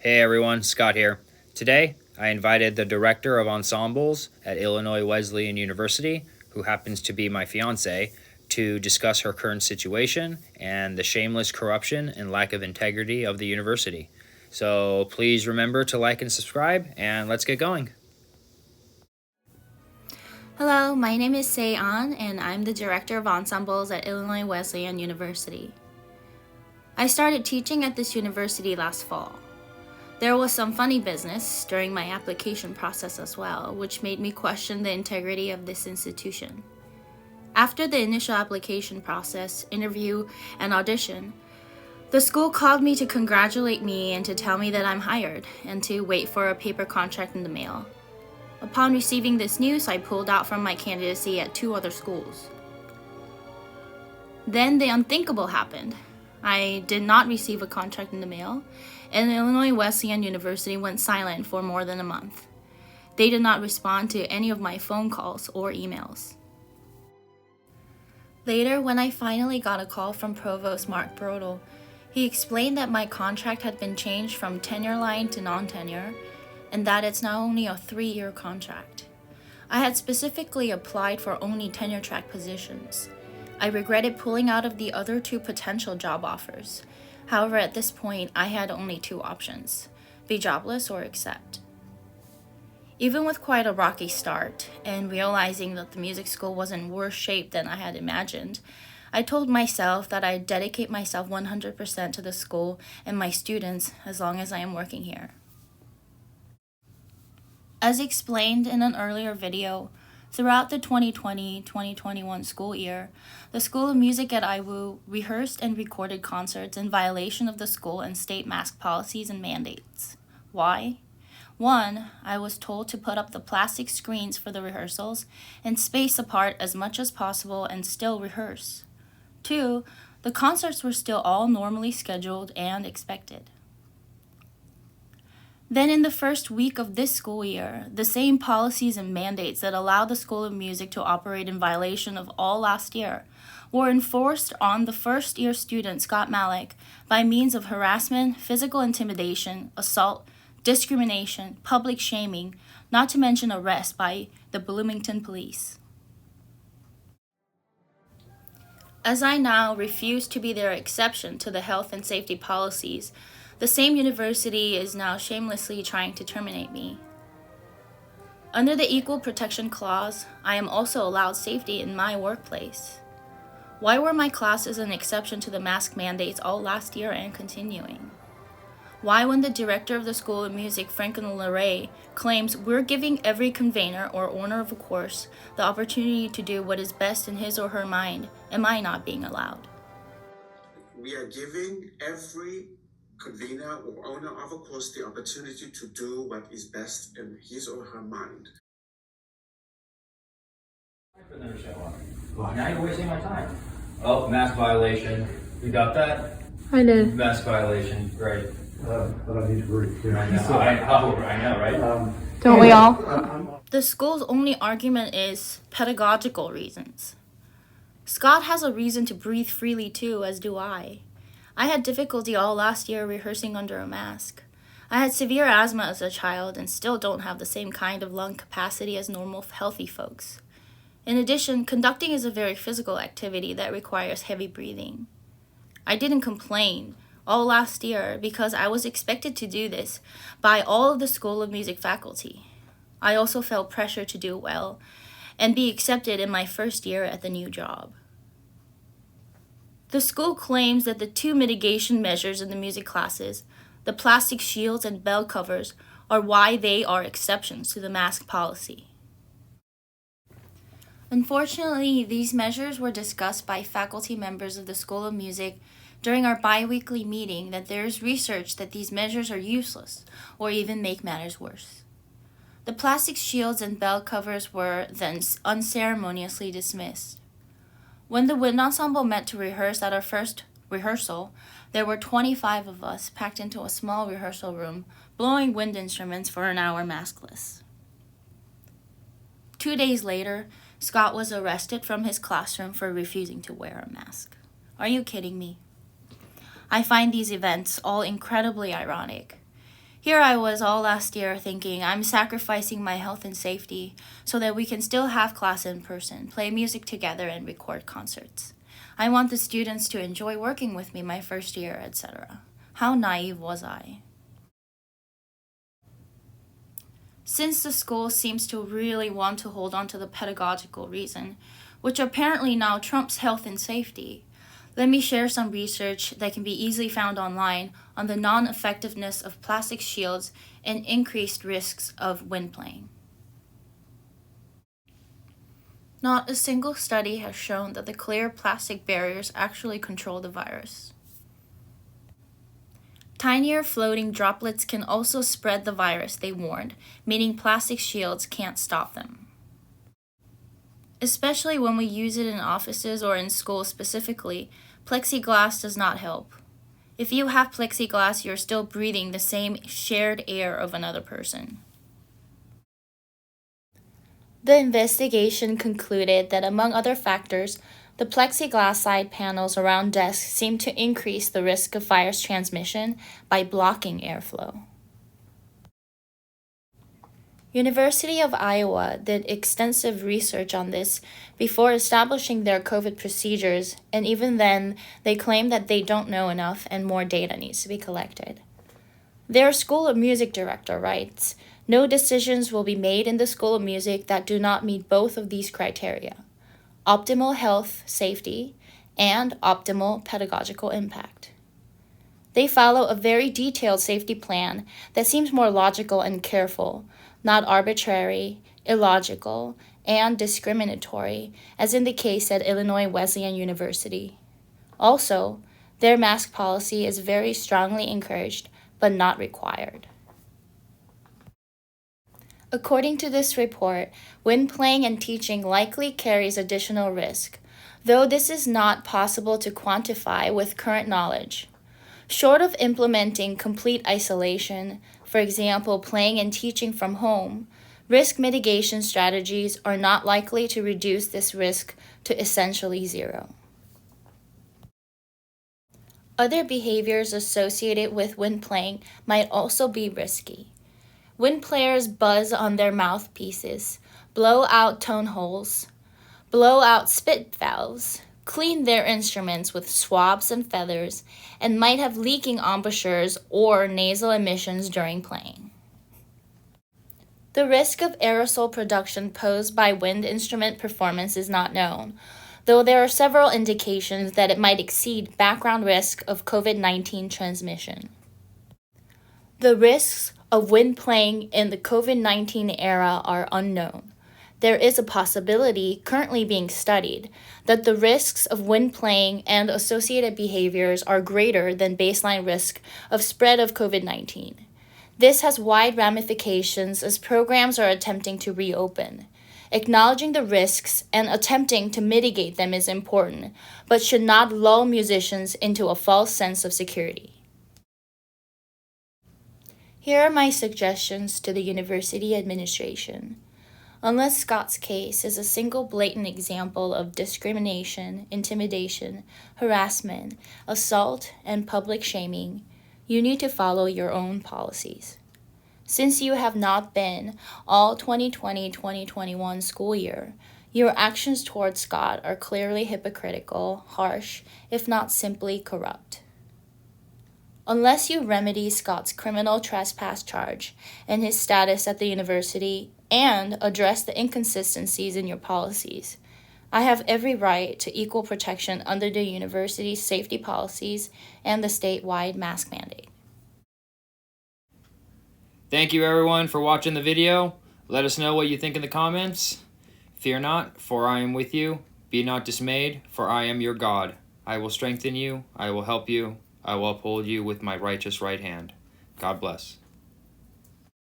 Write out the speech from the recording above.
Hey everyone, Scott here. Today, I invited the director of ensembles at Illinois Wesleyan University, who happens to be my fiance, to discuss her current situation and the shameless corruption and lack of integrity of the university. So please remember to like and subscribe, and let's get going. Hello, my name is Sei An, and I'm the Director of Ensembles at Illinois Wesleyan University. I started teaching at this university last fall. There was some funny business during my application process as well, which made me question the integrity of this institution. After the initial application process, interview, and audition, the school called me to congratulate me and to tell me that I'm hired and to wait for a paper contract in the mail. Upon receiving this news, I pulled out from my candidacy at 2 other schools. Then the unthinkable happened. I did not receive a contract in the mail, and Illinois Wesleyan University went silent for more than a month. They did not respond to any of my phone calls or emails. Later, when I finally got a call from Provost Mark Brodel, he explained that my contract had been changed from tenure line to non-tenure, and that it's now only a 3-year contract. I had specifically applied for only tenure-track positions. I regretted pulling out of the other 2 potential job offers. However, at this point, I had only 2 options: be jobless or accept. Even with quite a rocky start, and realizing that the music school was in worse shape than I had imagined, I told myself that I'd dedicate myself 100% to the school and my students as long as I am working here. As explained in an earlier video, throughout the 2020-2021 school year, the School of Music at IWU rehearsed and recorded concerts in violation of the school and state mask policies and mandates. Why? 1, I was told to put up the plastic screens for the rehearsals and space apart as much as possible and still rehearse. 2, the concerts were still all normally scheduled and expected. Then in the first week of this school year, the same policies and mandates that allowed the School of Music to operate in violation of all last year were enforced on the first-year student Scott Malik by means of harassment, physical intimidation, assault, discrimination, public shaming, not to mention arrest by the Bloomington police. As I now refuse to be their exception to the health and safety policies, the same university is now shamelessly trying to terminate me. Under the Equal Protection Clause, I am also allowed safety in my workplace. Why were my classes an exception to the mask mandates all last year and continuing? Why, when the director of the School of Music, Franklin LeRae, claims we're giving every convener or owner of a course the opportunity to do what is best in his or her mind, am I not being allowed? We are giving every convener or owner of a course the opportunity to do what is best in his or her mind. For them to show up. Well, now you're wasting my time. Oh, mask violation. You got that? I did. Mask violation. Great. But I need to read here. I know, right? Don't we all? The school's only argument is pedagogical reasons. Scott has a reason to breathe freely too, as do I. I had difficulty all last year rehearsing under a mask. I had severe asthma as a child and still don't have the same kind of lung capacity as normal healthy folks. In addition, conducting is a very physical activity that requires heavy breathing. I didn't complain all last year because I was expected to do this by all of the School of Music faculty. I also felt pressure to do well and be accepted in my first year at the new job. The school claims that the 2 mitigation measures in the music classes, the plastic shields and bell covers, are why they are exceptions to the mask policy. Unfortunately, these measures were discussed by faculty members of the School of Music during our bi-weekly meeting that there is research that these measures are useless or even make matters worse. The plastic shields and bell covers were then unceremoniously dismissed. When the wind ensemble met to rehearse at our first rehearsal, there were 25 of us packed into a small rehearsal room, blowing wind instruments for an hour maskless. 2 days later, Scott was arrested from his classroom for refusing to wear a mask. Are you kidding me? I find these events all incredibly ironic. Here I was all last year thinking I'm sacrificing my health and safety so that we can still have class in person, play music together, and record concerts. I want the students to enjoy working with me my first year, etc. How naive was I? Since the school seems to really want to hold on to the pedagogical reason, which apparently now trumps health and safety, let me share some research that can be easily found online on the non-effectiveness of plastic shields and increased risks of wind playing. Not a single study has shown that the clear plastic barriers actually control the virus. Tinier floating droplets can also spread the virus, they warned, meaning plastic shields can't stop them. Especially when we use it in offices or in schools specifically, plexiglass does not help. If you have plexiglass, you're still breathing the same shared air of another person. The investigation concluded that among other factors, the plexiglass side panels around desks seem to increase the risk of virus transmission by blocking airflow. University of Iowa did extensive research on this before establishing their COVID procedures, and even then, they claim that they don't know enough and more data needs to be collected. Their School of Music director writes, "No decisions will be made in the School of Music that do not meet both of these criteria: optimal health, safety, and optimal pedagogical impact." They follow a very detailed safety plan that seems more logical and careful, not arbitrary, illogical, and discriminatory, as in the case at Illinois Wesleyan University. Also, their mask policy is very strongly encouraged, but not required. According to this report, wind playing and teaching likely carries additional risk, though this is not possible to quantify with current knowledge. Short of implementing complete isolation, for example, playing and teaching from home, risk mitigation strategies are not likely to reduce this risk to essentially zero. Other behaviors associated with wind playing might also be risky. Wind players buzz on their mouthpieces, blow out tone holes, blow out spit valves, clean their instruments with swabs and feathers, and might have leaking embouchures or nasal emissions during playing. The risk of aerosol production posed by wind instrument performance is not known, though there are several indications that it might exceed background risk of COVID-19 transmission. The risks of wind playing in the COVID-19 era are unknown. There is a possibility, currently being studied, that the risks of wind playing and associated behaviors are greater than baseline risk of spread of COVID-19. This has wide ramifications as programs are attempting to reopen. Acknowledging the risks and attempting to mitigate them is important, but should not lull musicians into a false sense of security. Here are my suggestions to the university administration. Unless Scott's case is a single blatant example of discrimination, intimidation, harassment, assault, and public shaming, you need to follow your own policies. Since you have not been all 2020-2021 school year, your actions towards Scott are clearly hypocritical, harsh, if not simply corrupt. Unless you remedy Scott's criminal trespass charge and his status at the university and address the inconsistencies in your policies, I have every right to equal protection under the university's safety policies and the statewide mask mandate. Thank you everyone for watching the video. Let us know what you think in the comments. Fear not, for I am with you. Be not dismayed, for I am your God. I will strengthen you, I will help you, I will uphold you with my righteous right hand. God bless.